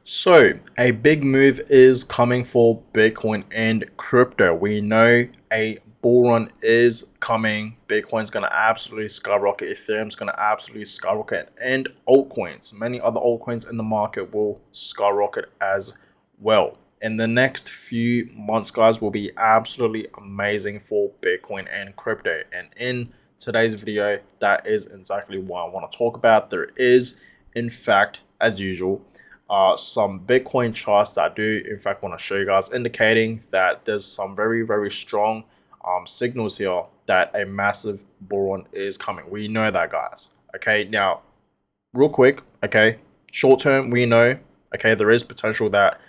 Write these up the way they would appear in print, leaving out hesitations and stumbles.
So, a big move is coming for Bitcoin and crypto. We know a bull run is coming. Bitcoin's going to absolutely skyrocket. Ethereum's going to absolutely skyrocket. And altcoins, many other altcoins in the market will skyrocket as well. In the next few months, guys, will be absolutely amazing for Bitcoin and crypto. And in today's video, that is exactly what I want to talk about. There is, in fact, as usual, some Bitcoin charts that I do in fact want to show you guys, indicating that there's some very strong signals here that a massive bull run is coming. We know that, guys. Okay, now real quick, okay, short term, we know, okay, there is potential that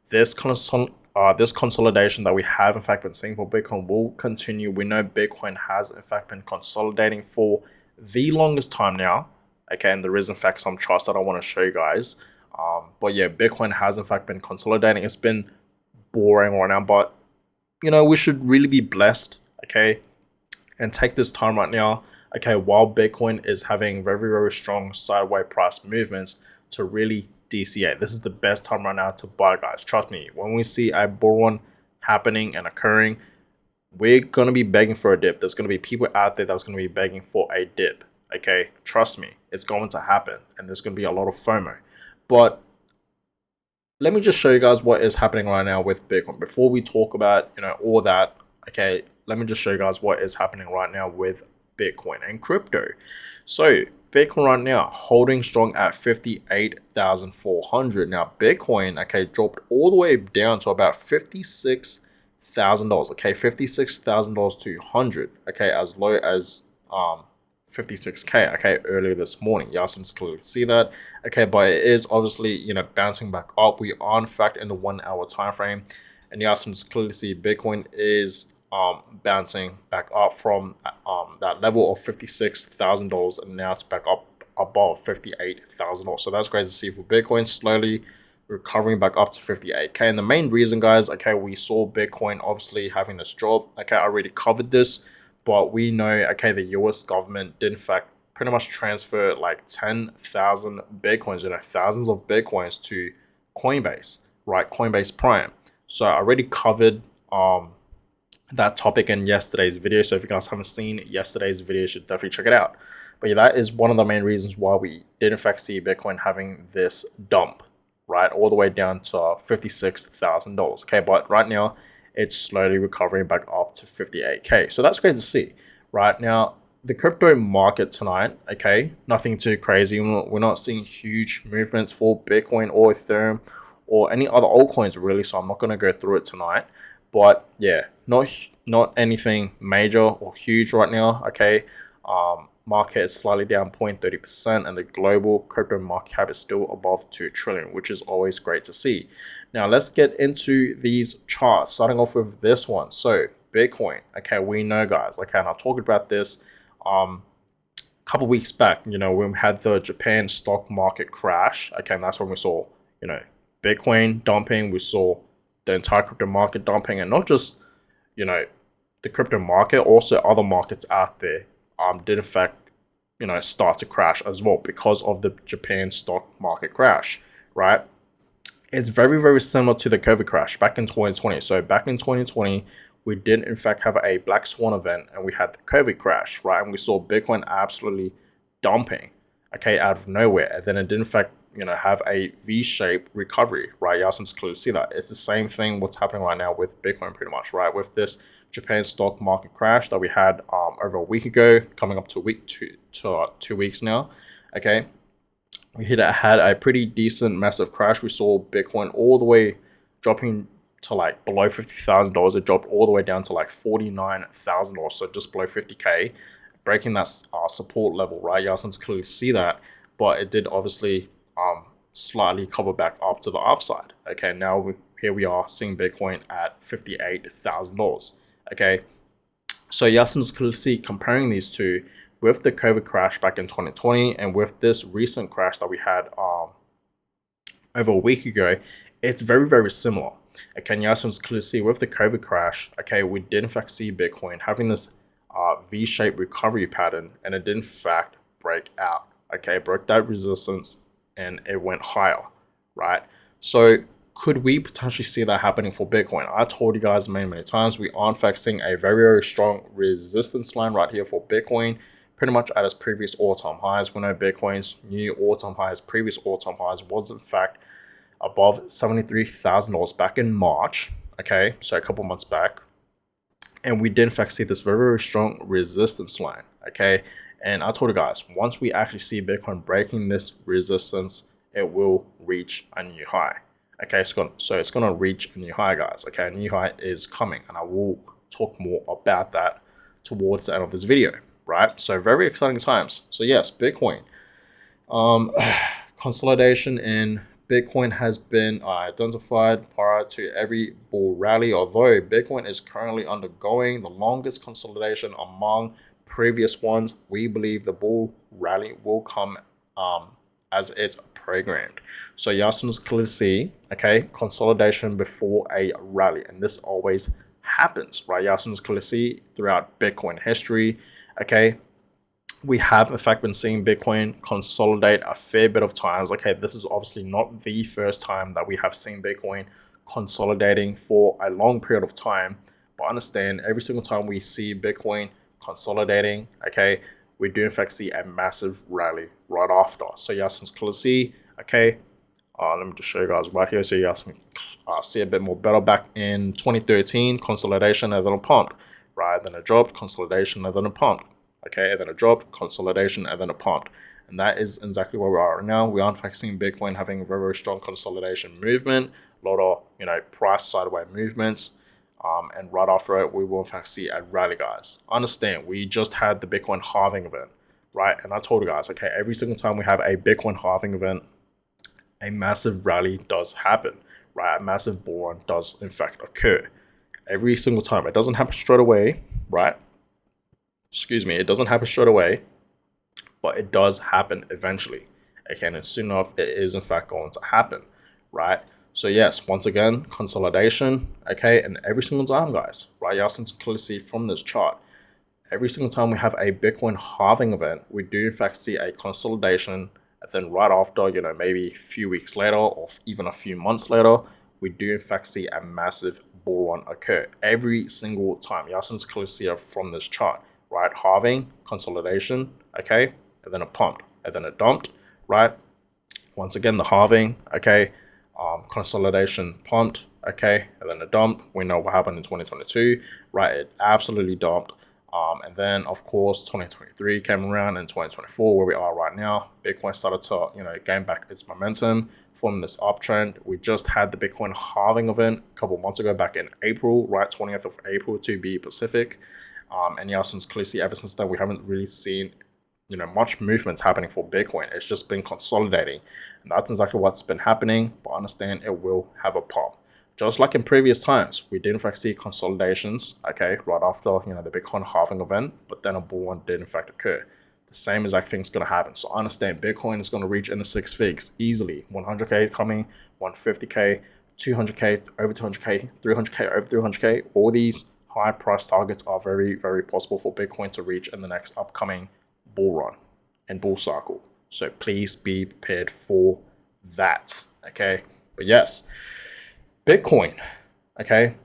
this consolidation that we have in fact been seeing for Bitcoin will continue. We know Bitcoin has in fact been consolidating for the longest time now. Okay, and there is in fact some charts that I want to show you guys. But yeah, Bitcoin has in fact been consolidating. It's been boring right now, but we should really be blessed, okay, and take this time right now, okay, while Bitcoin is having very strong sideways price movements, to really DCA. This is the best time right now to buy, guys. Trust me, when we see a bull run happening and occurring, we're going to be begging for a dip. There's going to be people out there that's going to be begging for a dip, okay? Trust me, it's going to happen, and there's going to be a lot of FOMO. But let me just show you guys what is happening right now with Bitcoin. Before we talk about, all that, okay, let me just show you guys what is happening right now with Bitcoin and crypto. So Bitcoin right now holding strong at 58,400. Now Bitcoin, okay, dropped all the way down to about $56,000. Okay, $56,000 to 100. Okay, as low as 56k, okay, earlier this morning. Y'all can clearly see that, okay, but it is obviously bouncing back up. We are in fact in the 1 hour time frame, and y'all can clearly see Bitcoin is bouncing back up from that level of $56,000, and now it's back up above $58,000. So that's great to see for Bitcoin slowly recovering back up to 58k. And the main reason, guys, okay, we saw Bitcoin obviously having this drop. Okay, I already covered this, but we know, okay, the US government did in fact pretty much transfer like 10,000 Bitcoins, thousands of Bitcoins to Coinbase, right? Coinbase Prime. So I already covered that topic in yesterday's video. So if you guys haven't seen yesterday's video, you should definitely check it out. But yeah, that is one of the main reasons why we did in fact see Bitcoin having this dump, right? All the way down to $56,000. Okay, but right now it's slowly recovering back up to 58k. So that's great to see. Right now, the crypto market tonight, okay, nothing too crazy. We're not seeing huge movements for Bitcoin or Ethereum or any other altcoins really, so I'm not going to go through it tonight. But yeah, not anything major or huge right now, okay. Market is slightly down 0.30%, and the global crypto market cap is still above 2 trillion, which is always great to see. Now let's get into these charts, starting off with this one. So Bitcoin, okay, we know, guys, okay, and I talked about this a couple weeks back, when we had the Japan stock market crash, okay, and that's when we saw, Bitcoin dumping, we saw the entire crypto market dumping, and not just, the crypto market, also other markets out there did in fact start to crash as well because of the Japan stock market crash, right? It's very similar to the COVID crash back in 2020. So back in 2020, we did in fact have a black swan event, and we had the COVID crash, right? And we saw Bitcoin absolutely dumping, okay, out of nowhere, and then it did in fact have a V-shaped recovery, right? Y'all can clearly see that. It's the same thing what's happening right now with Bitcoin, pretty much, right? With this Japan stock market crash that we had over a week ago, coming up to 2 weeks now, okay. We had a pretty decent massive crash. We saw Bitcoin all the way dropping to like below $50,000. It dropped all the way down to like $49,000, so just below 50k, breaking that support level, right? Y'all can clearly see that, but it did obviously slightly cover back up to the upside. Okay, now here we are seeing Bitcoin at $58,000. Okay, so you can clearly see, comparing these two with the COVID crash back in 2020 and with this recent crash that we had over a week ago, it's very similar. Okay, you can clearly see with the COVID crash, okay, we did in fact see Bitcoin having this V-shaped recovery pattern, and it did in fact break out. Okay, broke that resistance and it went higher, right? So could we potentially see that happening for Bitcoin? I told you guys many times, we are in fact seeing a very strong resistance line right here for Bitcoin, pretty much at its previous all-time highs. We know Bitcoin's new all-time highs, previous all-time highs, was in fact above $73,000 back in March. Okay, so a couple months back. And we did in fact see this very strong resistance line. Okay, and I told you guys, once we actually see Bitcoin breaking this resistance, it will reach a new high. Okay, so it's gonna reach a new high, guys. Okay, a new high is coming, and I will talk more about that towards the end of this video. Right, so very exciting times. So yes, Bitcoin. Consolidation in Bitcoin has been identified prior to every bull rally, although Bitcoin is currently undergoing the longest consolidation among previous ones. We believe the bull rally will come as it's programmed. So Yasin's clearly see, okay, consolidation before a rally, and this always happens, right? Yasin's clearly see throughout Bitcoin history, okay. We have in fact been seeing Bitcoin consolidate a fair bit of times. Okay, this is obviously not the first time that we have seen Bitcoin consolidating for a long period of time, but understand every single time we see Bitcoin consolidating, okay, we do in fact see a massive rally right after. So you guys can clearly see, okay, let me just show you guys right here so you guys can see a bit more better. Back in 2013, consolidation and then a pump, right? Then a dropped, consolidation and then a pump. Okay, and then a drop, consolidation, and then a pump. And that is exactly where we are right now. We are in fact seeing Bitcoin having a very strong consolidation movement, a lot of price sideways movements. And right after it, we will in fact see a rally, guys. Understand, we just had the Bitcoin halving event, right? And I told you guys, okay, every single time we have a Bitcoin halving event, a massive rally does happen, right? A massive bull run does in fact occur. Every single time. It doesn't happen straight away, right? Excuse me, it doesn't happen straight away, but it does happen eventually. Okay, and soon enough, it is in fact going to happen, right? So yes, once again, consolidation, okay, and every single time, guys, right? You guys can clearly see from this chart, every single time we have a Bitcoin halving event, we do in fact see a consolidation, and then right after, maybe a few weeks later or even a few months later, we do in fact see a massive bull run occur every single time. You guys can clearly see it from this chart. Right, halving, consolidation, okay, and then a pump, and then a dumped, right? Once again, the halving, okay, consolidation, pumped, okay, and then a dump. We know what happened in 2022, right? It absolutely dumped. And then, of course, 2023 came around, and 2024, where we are right now, Bitcoin started to, gain back its momentum from this uptrend. We just had the Bitcoin halving event a couple months ago, back in April, right? 20th of April to be Pacific. And yeah, since clearly ever since then, we haven't really seen, much movements happening for Bitcoin. It's just been consolidating, and that's exactly what's been happening. But understand, it will have a pop. Just like in previous times, we did in fact see consolidations, okay, right after the Bitcoin halving event, but then a bull run did in fact occur. The same exact thing's going to happen. So understand, Bitcoin is going to reach in the six figs easily. 100K coming, 150K, 200K, over 200K, 300K, over 300K. All these high price targets are very possible for Bitcoin to reach in the next upcoming bull run and bull cycle. So please be prepared for that. Okay. But yes, Bitcoin. Okay.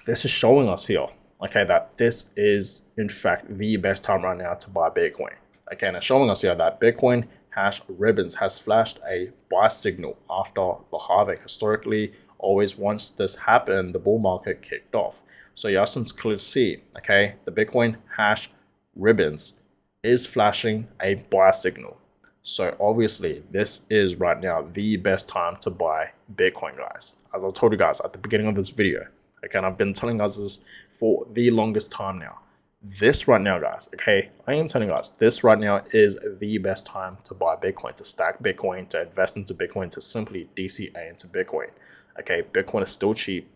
This is showing us here, okay, that this is in fact the best time right now to buy Bitcoin. Okay, and it's showing us here that Bitcoin hash ribbons has flashed a buy signal after the halving. Historically, always once this happened, the bull market kicked off. So you can clearly see, okay, the Bitcoin hash ribbons is flashing a buy signal. So obviously, this is right now the best time to buy Bitcoin, guys. As I told you guys at the beginning of this video, okay, and I've been telling us this for the longest time now. This right now, guys, okay, I am telling you guys, this right now is the best time to buy Bitcoin, to stack Bitcoin, to invest into Bitcoin, to simply DCA into Bitcoin. Okay, Bitcoin is still cheap.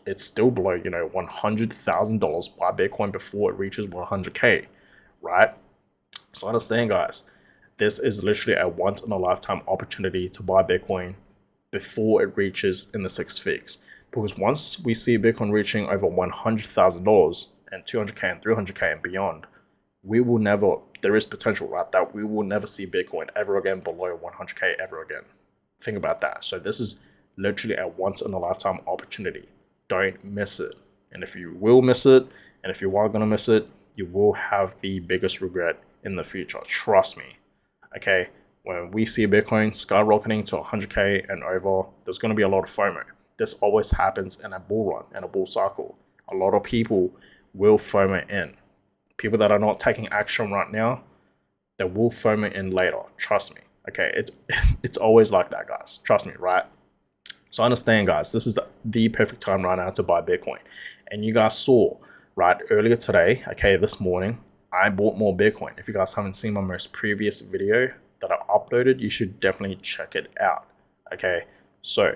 It's still below, $100,000 buy Bitcoin before it reaches 100K, right? So understand, guys, this is literally a once in a lifetime opportunity to buy Bitcoin before it reaches in the six figs. Because once we see Bitcoin reaching over $100,000 and 200K and 300K and beyond, there is potential, right, that we will never see Bitcoin ever again below 100K ever again. Think about that. So this is literally a once in a lifetime opportunity. Don't miss it. And if you will miss it, and if you are going to miss it, you will have the biggest regret in the future. Trust me. Okay. When we see Bitcoin skyrocketing to 100K and over, there's going to be a lot of FOMO. This always happens in a bull run, in a bull cycle. A lot of people will FOMO in. People that are not taking action right now, they will FOMO in later. Trust me. Okay, it's always like that, guys. Trust me, right? So understand, guys, this is the perfect time right now to buy Bitcoin. And you guys saw, right, earlier today, okay, this morning, I bought more Bitcoin. If you guys haven't seen my most previous video that I uploaded, you should definitely check it out. Okay, so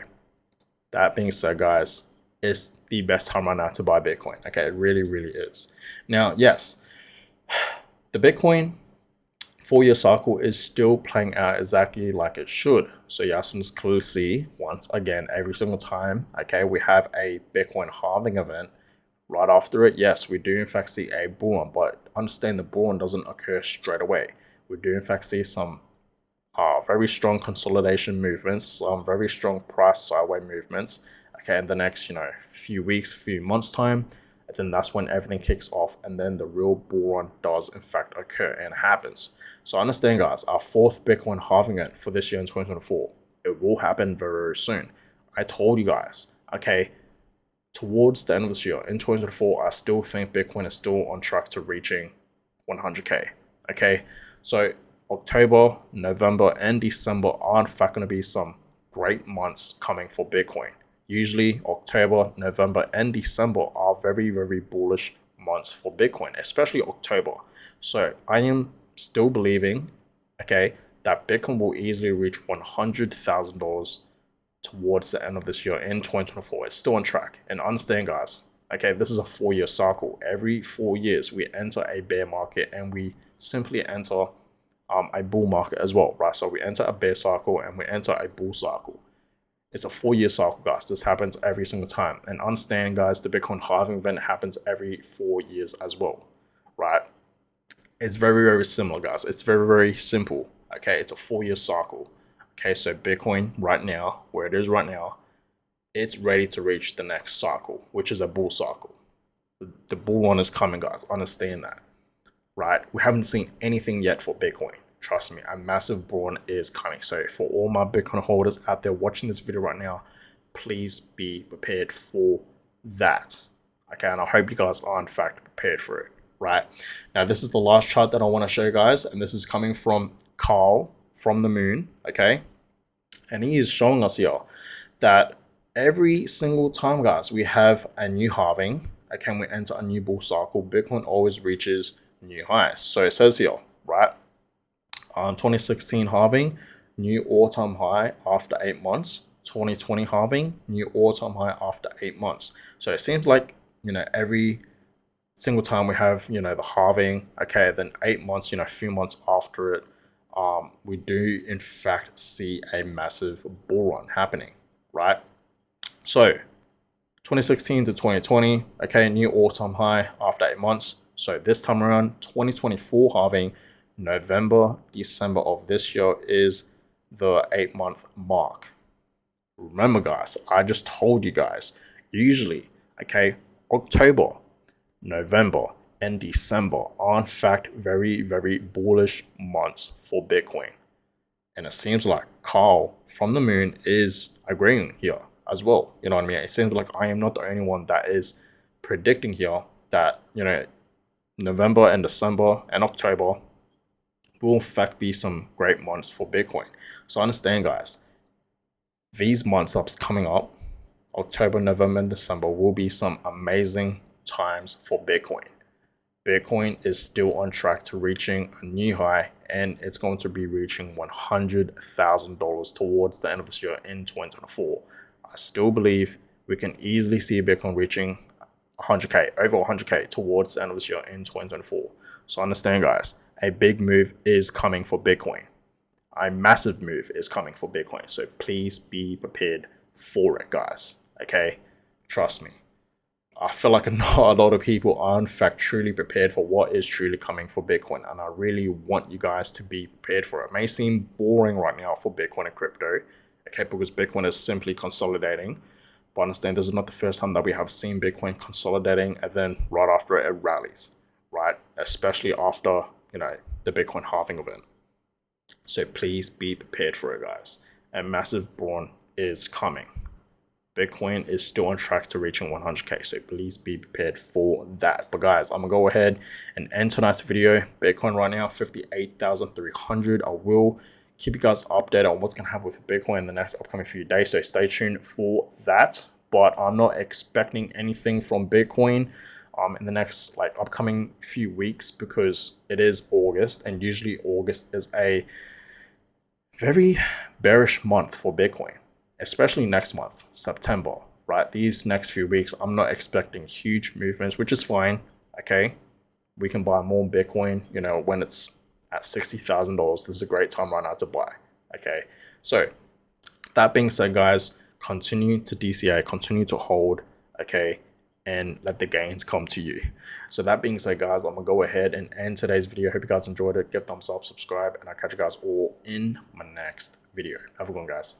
that being said, guys, it's the best time right now to buy Bitcoin. Okay, it really, really is. Now, yes, the Bitcoin 4-year cycle is still playing out exactly like it should. So you guys can just clearly see, once again, every single time, okay, we have a Bitcoin halving event. Right after it, yes, we do in fact see a bull run, but understand the bull run doesn't occur straight away. We do in fact see some very strong consolidation movements, some very strong price sideways movements, okay, in the next, few weeks, few months time. And then that's when everything kicks off, and then the real bull run does in fact occur and happens. So understand, guys, our 4th Bitcoin halving event for this year in 2024, it will happen very, very soon. I told you guys, okay, towards the end of this year in 2024, I still think Bitcoin is still on track to reaching 100K. Okay, so October, November, and December are in fact going to be some great months coming for Bitcoin. Usually October, November, and December are very, very bullish months for Bitcoin, especially October. So I am still believing, okay, that Bitcoin will easily reach $100,000 towards the end of this year in 2024. It's still on track. And understand, guys, okay, this is a 4-year cycle. Every 4 years, we enter a bear market and we simply enter a bull market as well, right? So we enter a bear cycle and we enter a bull cycle. It's a 4-year cycle, guys. This happens every single time. And understand, guys, the Bitcoin halving event happens every 4 years as well, right? It's very, very similar, guys. It's very, very simple. Okay, it's a 4-year cycle. Okay, so Bitcoin right now, where it is right now, it's ready to reach the next cycle, which is a bull cycle. The bull run is coming, guys. Understand that, right? We haven't seen anything yet for Bitcoin. Trust me, a massive bull run is coming. So for all my Bitcoin holders out there watching this video right now, please be prepared for that. Okay, and I hope you guys are in fact prepared for it, right? Now, this is the last chart that I want to show you guys, and this is coming from Carl from the moon, okay? And he is showing us here that every single time, guys, we have a new halving, okay, we enter a new bull cycle, Bitcoin always reaches new highs. So it says here, right, on 2016 halving, new all-time high after 8 months. 2020 halving, new all-time high after 8 months. So it seems like, every single time we have, the halving, okay, then 8 months, a few months after it, we do in fact see a massive bull run happening, right? So 2016 to 2020, okay, new all-time high after 8 months. So this time around, 2024 halving, November, December of this year is the 8-month mark. Remember, guys, I just told you guys, usually, okay, October, November, and December are in fact very, very bullish months for Bitcoin. And it seems like Carl from the moon is agreeing here as well. You know what I mean? It seems like I am not the only one that is predicting here that, November and December and October will in fact be some great months for Bitcoin. So understand, guys, these months that's coming up, October, November, and December, will be some amazing times for Bitcoin. Bitcoin is still on track to reaching a new high, and it's going to be reaching $100,000 towards the end of this year in 2024. I still believe we can easily see Bitcoin reaching 100K, over 100K towards the end of this year in 2024. So understand, guys, a big move is coming for Bitcoin. A massive move is coming for Bitcoin. So please be prepared for it, guys. Okay? Trust me. I feel like not a lot of people are in fact truly prepared for what is truly coming for Bitcoin. And I really want you guys to be prepared for it. It may seem boring right now for Bitcoin and crypto. okay, because Bitcoin is simply consolidating. But understand this is not the first time that we have seen Bitcoin consolidating and then right after it rallies, right? Especially after, the Bitcoin halving event. So please be prepared for it, guys. A massive brawn is coming. Bitcoin is still on track to reaching 100k, so please be prepared for that. But guys, I'm gonna go ahead and end tonight's video. Bitcoin right now 58,300. I will keep you guys updated on what's gonna happen with Bitcoin in the next upcoming few days, so stay tuned for that. But I'm not expecting anything from Bitcoin in the next upcoming few weeks, because it is August, and usually August is a very bearish month for Bitcoin, especially next month, September, right? These next few weeks, I'm not expecting huge movements, which is fine. Okay. We can buy more Bitcoin, when it's at $60,000. This is a great time right now to buy. Okay. So that being said, guys, continue to DCA, continue to hold. Okay. And let the gains come to you. So that being said, guys, I'm gonna go ahead and end today's video. Hope you guys enjoyed it. Give thumbs up, subscribe, and I'll catch you guys all in my next video. Have a good one, guys.